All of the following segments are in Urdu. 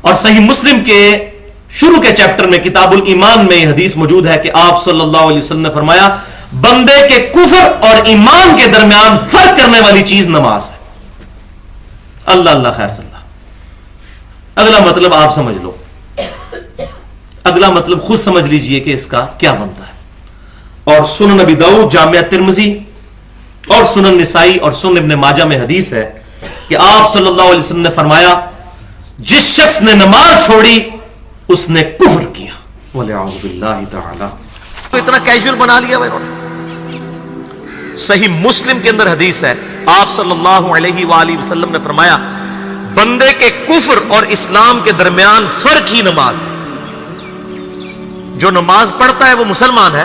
اور صحیح مسلم کے شروع کے چیپٹر میں کتاب الایمان میں یہ حدیث موجود ہے کہ آپ صلی اللہ علیہ وسلم نے فرمایا بندے کے کفر اور ایمان کے درمیان فرق کرنے والی چیز نماز ہے. اللہ اللہ خیر صلی اللہ. اگلا مطلب آپ سمجھ لو, اگلا مطلب خود سمجھ لیجئے کہ اس کا کیا بنتا ہے. اور سنن نبی داؤد, جامعہ ترمذی اور سنن نسائی اور سنن ابن ماجہ میں حدیث ہے کہ آپ صلی اللہ علیہ وسلم نے فرمایا جس شخص نے نماز چھوڑی اس نے کفر کیا. وَلِعَوْذُ بِاللَّهِ تَعَالَى. تو اتنا کیجول بنا لیا انہوں نے. صحیح مسلم کے اندر حدیث ہے, آپ صلی اللہ علیہ وآلہ وسلم نے فرمایا بندے کے کفر اور اسلام کے درمیان فرق ہی نماز ہے. جو نماز پڑھتا ہے وہ مسلمان ہے,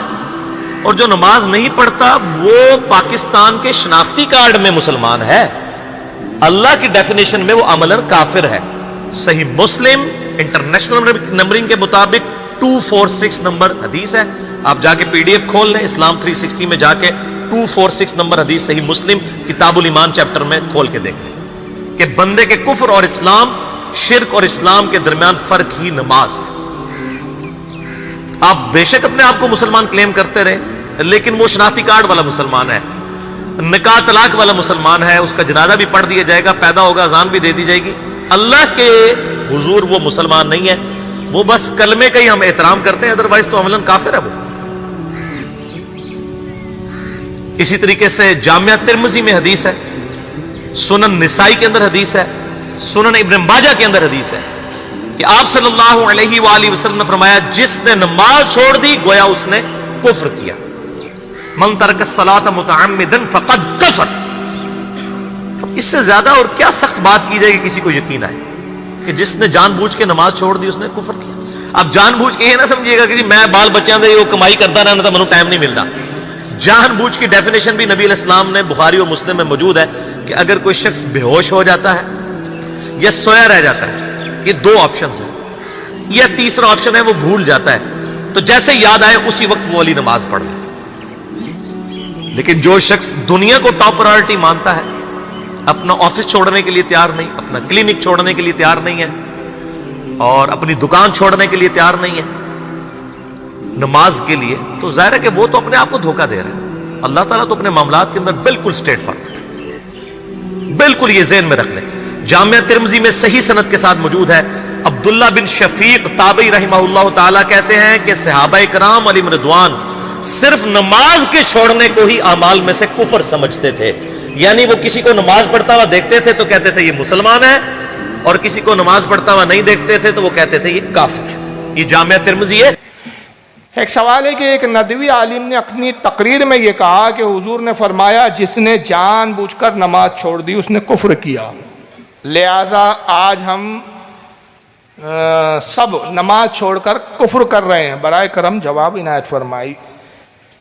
اور جو نماز نہیں پڑھتا وہ پاکستان کے شناختی کارڈ میں مسلمان ہے, اللہ کی ڈیفینیشن میں وہ عملاً کافر ہے. صحیح مسلم انٹرنیشنل نمبرنگ کے مطابق 246 نمبر حدیث ہے. آپ جا کے پی ڈی ایف کھول لیں, اسلام 360 میں جا کے 246 نمبر حدیث صحیح مسلم کتاب الایمان چیپٹر میں کھول کے دیکھ لیں کہ بندے کے کفر اور اسلام, شرک اور اسلام کے درمیان فرق ہی نماز ہے. آپ بے شک اپنے آپ کو مسلمان کلیم کرتے رہے, لیکن وہ شناختی کارڈ والا مسلمان ہے, نکاح طلاق والا مسلمان ہے, اس کا جنازہ بھی پڑھ دیا جائے گا, پیدا ہوگا اذان بھی دے دی جائے گی, اللہ کے حضور وہ مسلمان نہیں ہے. وہ بس کلمے کا ہی ہم احترام کرتے ہیں, ادروائز تو عملاً کافر ہے وہ. اسی طریقے سے جامعہ ترمذی میں حدیث ہے, سنن نسائی کے اندر حدیث ہے, سنن ابن ماجہ کے اندر حدیث ہے کہ آپ صلی اللہ علیہ وآلہ وسلم نے فرمایا جس نے نماز چھوڑ دی گویا اس نے کفر کیا. من ترک الصلاۃ متعمدا فقد کفر. اس سے زیادہ اور کیا سخت بات کی جائے کہ کسی کو یقین آئے کہ جس نے جان بوجھ کے نماز چھوڑ دی اس نے کفر کیا. اب جان بوجھ کے یہ نہ سمجھیے گا کہ جی میں بال بچیاں دے وہ کمائی کرتا رہنا تھا, منو ٹائم نہیں ملتا. جان بوجھ کی ڈیفینیشن بھی نبی علیہ السلام نے بخاری اور مسلم میں موجود ہے کہ اگر کوئی شخص بے ہوش ہو جاتا ہے یا سویا رہ جاتا ہے, یہ دو آپشنز ہیں, یا تیسرا آپشن ہے وہ بھول جاتا ہے, تو جیسے یاد آئے اسی وقت وہ والی نماز پڑھ لے. لیکن جو شخص دنیا کو ٹاپ پرائورٹی مانتا ہے, اپنا آفس چھوڑنے کے لیے تیار نہیں, اپنا کلینک چھوڑنے کے لیے تیار نہیں ہے, اور اپنی دکان چھوڑنے کے لیے تیار نہیں ہے نماز کے لیے, تو ظاہر ہے کہ وہ تو اپنے آپ کو دھوکہ دے رہا ہے. اللہ تعالیٰ تو اپنے معاملات کے اندر بالکل اسٹریٹ فارورڈ ہے, بالکل یہ ذہن میں رکھ لیں. جامعہ ترمذی میں صحیح سند کے ساتھ موجود ہے, عبداللہ بن شفیق تابعی رحمہ اللہ تعالیٰ کہتے ہیں کہ صحابہ کرام علیہم رضوان صرف نماز کے چھوڑنے کو ہی اعمال میں سے کفر سمجھتے تھے. یعنی وہ کسی کو نماز پڑھتا ہوا دیکھتے تھے تو کہتے تھے یہ مسلمان ہے, اور کسی کو نماز پڑھتا ہوا نہیں دیکھتے تھے تو وہ کہتے تھے یہ کافر ہے. یہ جامعہ ترمذی ہے. ایک سوال ہے کہ ایک ندوی عالم نے اپنی تقریر میں یہ کہا کہ حضور نے فرمایا جس نے جان بوجھ کر نماز چھوڑ دی اس نے کفر کیا, لہذا آج ہم سب نماز چھوڑ کر کفر کر رہے ہیں. برائے کرم جواب عنایت فرمائی.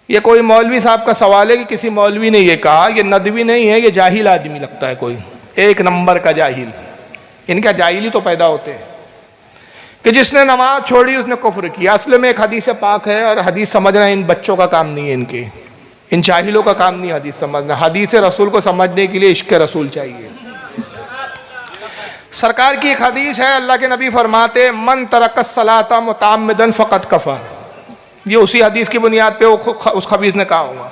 یہ کوئی مولوی صاحب کا سوال ہے کہ کسی مولوی نے یہ کہا, یہ ندوی نہیں ہے, یہ جاہل آدمی لگتا ہے, کوئی ایک نمبر کا جاہل. ان کا جاہلی تو پیدا ہوتے ہیں کہ جس نے نماز چھوڑی اس نے کفر کیا. اصل میں ایک حدیث پاک ہے, اور حدیث سمجھنا ان بچوں کا کام نہیں ہے, ان جاہلوں کا کام نہیں حدیث سمجھنا. حدیث رسول کو سمجھنے کے لیے عشق رسول چاہیے. سرکار کی ایک حدیث ہے, اللہ کے نبی فرماتے من ترک الصلاۃ متعمدا فقد کفر. یہ اسی حدیث کی بنیاد پہ اس خبیث نے کہا ہوگا.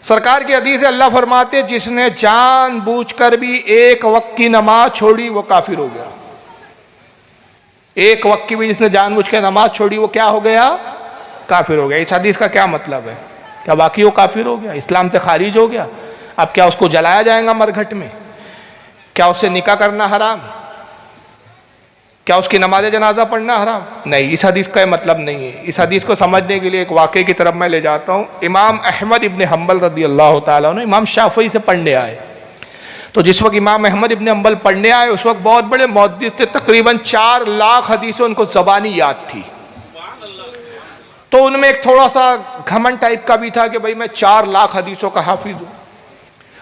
سرکار کی حدیث ہے, اللہ فرماتے جس نے جان بوجھ کر بھی ایک وقت کی نماز چھوڑی وہ کافر ہو گیا. ایک وقت کی بھی جس نے جان بوجھ کے نماز چھوڑی وہ کیا ہو گیا, کافر ہو گیا. اس حدیث کا کیا مطلب ہے؟ کیا واقعی وہ کافر ہو گیا, اسلام سے خارج ہو گیا؟ اب کیا اس کو جلایا جائے گا مرگھٹ میں؟ کیا اس سے نکاح کرنا حرام؟ کیا اس کی نماز جنازہ پڑھنا حرام؟ نہیں, اس حدیث کا یہ مطلب نہیں ہے. اس حدیث کو سمجھنے کے لیے ایک واقعے کی طرف میں لے جاتا ہوں. امام احمد ابن حنبل رضی اللہ تعالیٰ عنہ امام شافعی سے پڑھنے آئے. تو جس وقت امام احمد ابن حنبل پڑھنے آئے اس وقت بہت بڑے محدث تھے, تقریباً 4 لاکھ حدیثیں ان کو زبانی یاد تھی. تو ان میں ایک تھوڑا سا گھمنڈ ٹائپ کا بھی تھا کہ بھئی میں 4 لاکھ حدیثوں کا حافظ ہوں.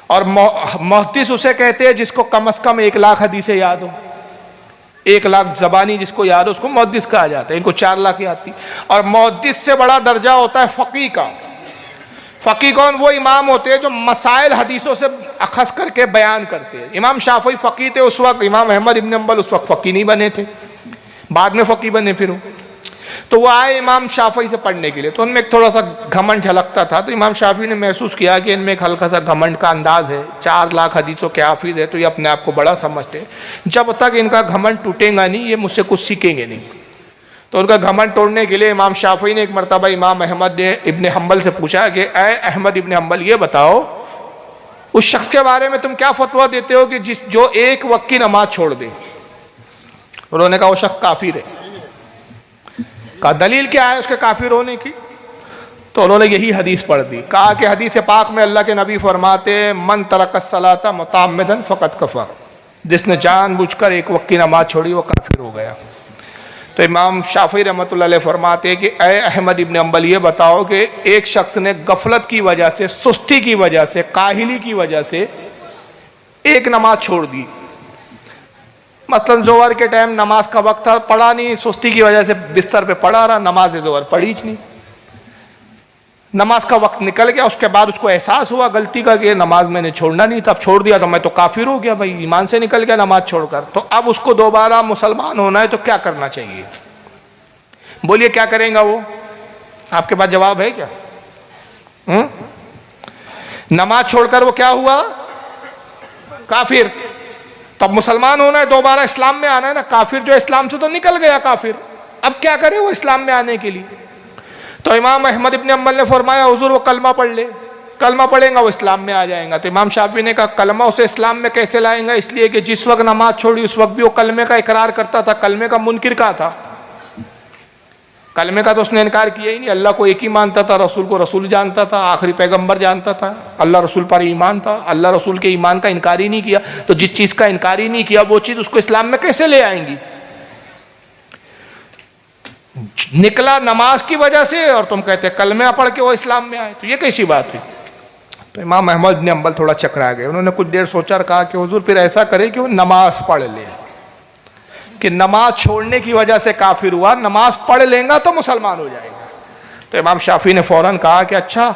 اور محدث اسے کہتے ہیں جس کو کم از کم 1 لاکھ حدیثیں یاد ہوں. 1 لاکھ زبانی جس کو یاد ہو اس کو محدث کہا جاتا ہے. ان کو 4 لاکھ یاد تھی. اور محدث سے بڑا درجہ ہوتا ہے فقیہ کا. فقیہ کون؟ وہ امام ہوتے ہیں جو مسائل حدیثوں سے اخذ کر کے بیان کرتے ہیں. امام شافعی فقیہ تھے اس وقت, امام احمد ابن حنبل اس وقت فقیہ نہیں بنے تھے. بعد میں فقی بنے پھر وہ. تو وہ آئے امام شافعی سے پڑھنے کے لیے, تو ان میں ایک تھوڑا سا گھمنڈ جھلکتا تھا, تو امام شافعی نے محسوس کیا کہ ان میں ایک ہلکا سا گھمنڈ کا انداز ہے, 4 لاکھ حدیثوں کے حافظ ہے, تو یہ اپنے آپ کو بڑا سمجھتے ہیں, جب تک ان کا گھمنڈ ٹوٹے گا نہیں یہ مجھ سے کچھ سیکھیں گے نہیں. تو ان کا گھمنڈ توڑنے کے لیے امام شافعی نے ایک مرتبہ امام احمد ابن حنبل سے پوچھا کہ اے احمد ابن حنبل, یہ بتاؤ اس شخص کے بارے میں تم کیا فتویٰ دیتے ہو کہ جو ایک وقت کی نماز چھوڑ دے. انہوں نے کہا وہ شخص کافر ہے. کہا دلیل کیا ہے اس کے کافر ہونے کی؟ تو انہوں نے یہی حدیث پڑھ دی. کہا کہ حدیث پاک میں اللہ کے نبی فرماتے من ترک الصلاۃ متعمدا فقد کفر, جس نے جان بوجھ کر ایک وقت کی نماز چھوڑی وہ کافر ہو گیا. تو امام شافعی رحمۃ اللہ علیہ فرماتے کہ اے احمد ابن حنبل یہ بتاؤ کہ ایک شخص نے غفلت کی وجہ سے, سستی کی وجہ سے, کاہلی کی وجہ سے ایک نماز چھوڑ دی. مثلاً ظہر کے ٹائم نماز کا وقت تھا, پڑھا نہیں, سستی کی وجہ سے بستر پہ پڑا رہا, نماز ظہر پڑھی نہیں. نماز کا وقت نکل گیا, اس کے بعد اس کو احساس ہوا غلطی کا کہ نماز میں نے چھوڑنا نہیں تھا, اب چھوڑ دیا تو میں تو کافر ہو گیا بھائی, ایمان سے نکل گیا نماز چھوڑ کر. تو اب اس کو دوبارہ مسلمان ہونا ہے تو کیا کرنا چاہیے؟ بولیے کیا کریں گا وہ؟ آپ کے پاس جواب ہے کیا؟ نماز چھوڑ کر وہ کیا ہوا؟ کافر. تب مسلمان ہونا ہے, دوبارہ اسلام میں آنا ہے نا. کافر جو اسلام سے تو نکل گیا کافر, اب کیا کرے وہ اسلام میں آنے کے لیے؟ تو امام احمد ابن حنبل نے فرمایا حضور وہ کلمہ پڑھ لے, کلمہ پڑھیں گا وہ اسلام میں آ جائیں گا. تو امام شافعی نے کہا کلمہ اسے اسلام میں کیسے لائیں گا؟ اس لیے کہ جس وقت نماز چھوڑی اس وقت بھی وہ کلمے کا اقرار کرتا تھا. کلمے کا منکر کہاں تھا؟ کلمے کا تو اس نے انکار کیا ہی نہیں. اللہ کو ایک ہی مانتا تھا, رسول کو رسول جانتا تھا, آخری پیغمبر جانتا تھا, اللہ رسول پر ایمان تھا, اللہ رسول کے ایمان کا انکار ہی نہیں کیا. تو جس چیز کا انکار ہی نہیں کیا وہ چیز اس کو اسلام میں کیسے لے آئیں گی؟ نکلا نماز کی وجہ سے اور تم کہتے کلمہ پڑھ کے وہ اسلام میں آئے, تو یہ کیسی بات ہوئی؟ تو امام احمد بن حنبل تھوڑا چکرا گئے. انہوں نے کچھ دیر سوچا اور کہا کہ حضور پھر ایسا کرے کہ وہ نماز پڑھ لے, کہ نماز چھوڑنے کی وجہ سے کافر ہوا, نماز پڑھ لیں گا تو مسلمان ہو جائے گا. تو امام شافعی نے فوراً کہا کہ اچھا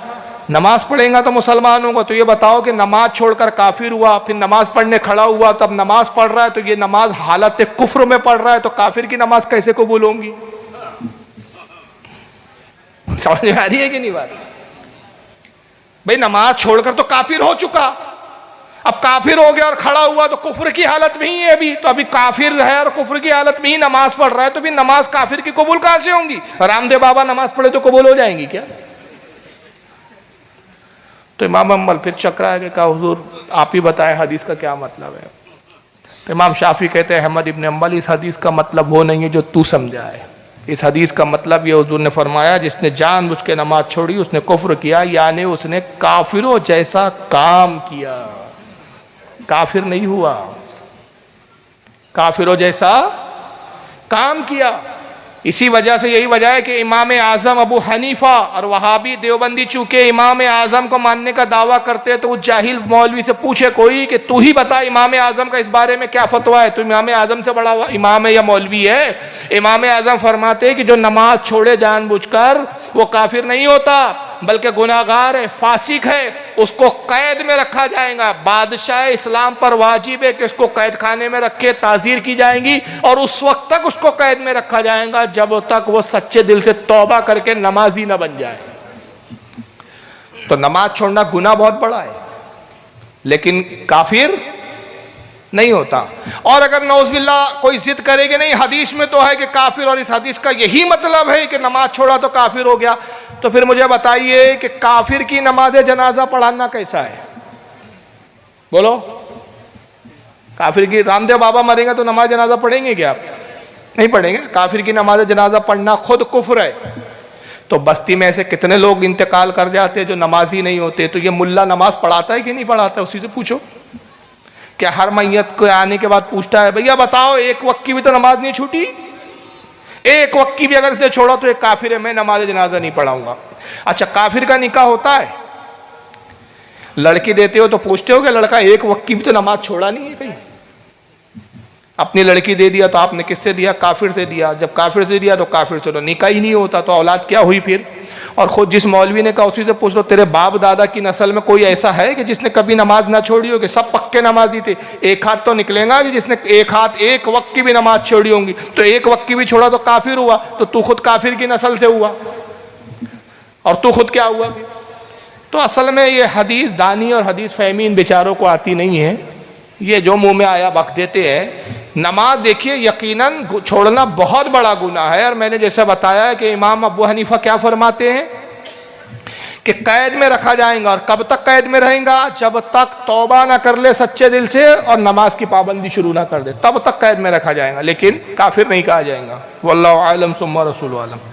نماز پڑھیں گا تو مسلمان ہوگا, تو یہ بتاؤ کہ نماز چھوڑ کر کافر ہوا, پھر نماز پڑھنے کھڑا ہوا, تب نماز پڑھ رہا ہے, تو یہ نماز حالت کفر میں پڑھ رہا ہے, تو کافر کی نماز کیسے قبول ہوں گی؟ سمجھ میں آ رہی ہے کہ نہیں بات؟ بھئی نماز چھوڑ کر تو کافر ہو چکا, اب کافر ہو گیا اور کھڑا ہوا تو کفر کی حالت میں ہی ہے ابھی, تو ابھی کافر ہے اور کفر کی حالت میں ہی نماز پڑھ رہا ہے, تو بھی نماز کافر کی قبول کہاں سے ہوں گی؟ رام دیو بابا نماز پڑھے تو قبول ہو جائیں گی کیا؟ تو امام حنبل پھر چکرا ہے کہ کہا حضور آپ ہی بتائیں حدیث کا کیا مطلب ہے. تو امام شافعی کہتے ہیں احمد ابن حنبل اس حدیث کا مطلب وہ نہیں ہے جو تو سمجھا ہے. اس حدیث کا مطلب یہ حضور نے فرمایا جس نے جان بوجھ کے نماز چھوڑی اس نے کفر کیا, یعنی اس نے کافروں جیسا کام کیا, کافر نہیں ہوا, کافروں جیسا کام کیا. اسی وجہ سے یہی وجہ ہے کہ امام اعظم ابو حنیفہ اور وہابی دیوبندی چونکہ امام اعظم کو ماننے کا دعویٰ کرتے تو وہ جاہل مولوی سے پوچھے کوئی کہ تو ہی بتا امام اعظم کا اس بارے میں کیا فتویٰ ہے, تو امام اعظم سے بڑا امام ہے یا مولوی ہے؟ امام اعظم فرماتے کہ جو نماز چھوڑے جان بوجھ کر وہ کافر نہیں ہوتا بلکہ گناہگار ہے, فاسق ہے, اس کو قید میں رکھا جائے گا. بادشاہ اسلام پر واجب ہے کہ اس کو قید خانے میں رکھے, تعزیر کی جائیں گی, اور اس وقت تک اس کو قید میں رکھا جائے گا جب تک وہ سچے دل سے توبہ کر کے نمازی نہ بن جائے. تو نماز چھوڑنا گناہ بہت بڑا ہے لیکن کافر نہیں ہوتا. اور اگر نعوذ باللہ کوئی ضد کرے کہ نہیں حدیث میں تو ہے کہ کافر اور اس حدیث کا یہی مطلب ہے کہ نماز چھوڑا تو کافر ہو گیا, تو پھر مجھے بتائیے کہ کافر کی نماز جنازہ پڑھانا کیسا ہے؟ بولو, کافر کی رام دیو بابا مریں گے تو نماز جنازہ پڑھیں گے کیا آپ؟ نہیں پڑھیں گے. کافر کی نماز جنازہ پڑھنا خود کفر ہے. تو بستی میں ایسے کتنے لوگ انتقال کر جاتے ہیں جو نمازی نہیں ہوتے, تو یہ ملا نماز پڑھاتا ہے کہ نہیں پڑھاتا؟ اسی سے پوچھو. کیا ہر میت کو آنے کے بعد پوچھتا ہے بھیا بتاؤ ایک وقت کی بھی تو نماز نہیں چھوٹی, ایک وقت کی بھی اگر اس نے چھوڑا تو ایک کافر ہے, میں نماز جنازہ نہیں پڑھاؤں گا. اچھا کافر کا نکاح ہوتا ہے, لڑکی دیتے ہو تو پوچھتے ہو کہ لڑکا ایک وقت کی بھی تو نماز چھوڑا نہیں ہے کہیں؟ اپنی لڑکی دے دیا تو آپ نے کس سے دیا؟ کافر سے دیا. جب کافر سے دیا تو کافر سے تو نکاح ہی نہیں ہوتا, تو اولاد کیا ہوئی پھر؟ اور خود جس مولوی نے کہا اسی سے پوچھ لو تیرے باپ دادا کی نسل میں کوئی ایسا ہے کہ جس نے کبھی نماز نہ چھوڑی ہوگی؟ سب پکے نمازی تھے. ایک ہاتھ تو نکلے گا کہ جس نے ایک ہاتھ ایک وقت کی بھی نماز چھوڑی ہوں گی. تو ایک وقت کی بھی چھوڑا تو کافر ہوا. تو خود کافر کی نسل سے ہوا اور تو خود کیا ہوا پھر؟ تو اصل میں یہ حدیث دانی اور حدیث فہمی ان بیچاروں کو آتی نہیں ہے. یہ جو منہ میں آیا بک دیتے ہیں. نماز دیکھیے یقیناً چھوڑنا بہت بڑا گناہ ہے. اور میں نے جیسے بتایا ہے کہ امام ابو حنیفہ کیا فرماتے ہیں کہ قید میں رکھا جائے گا. اور کب تک قید میں رہیں گا؟ جب تک توبہ نہ کر لے سچے دل سے اور نماز کی پابندی شروع نہ کر دے, تب تک قید میں رکھا جائے گا, لیکن کافر نہیں کہا جائے گا. واللہ عالم ثم رسول عالم.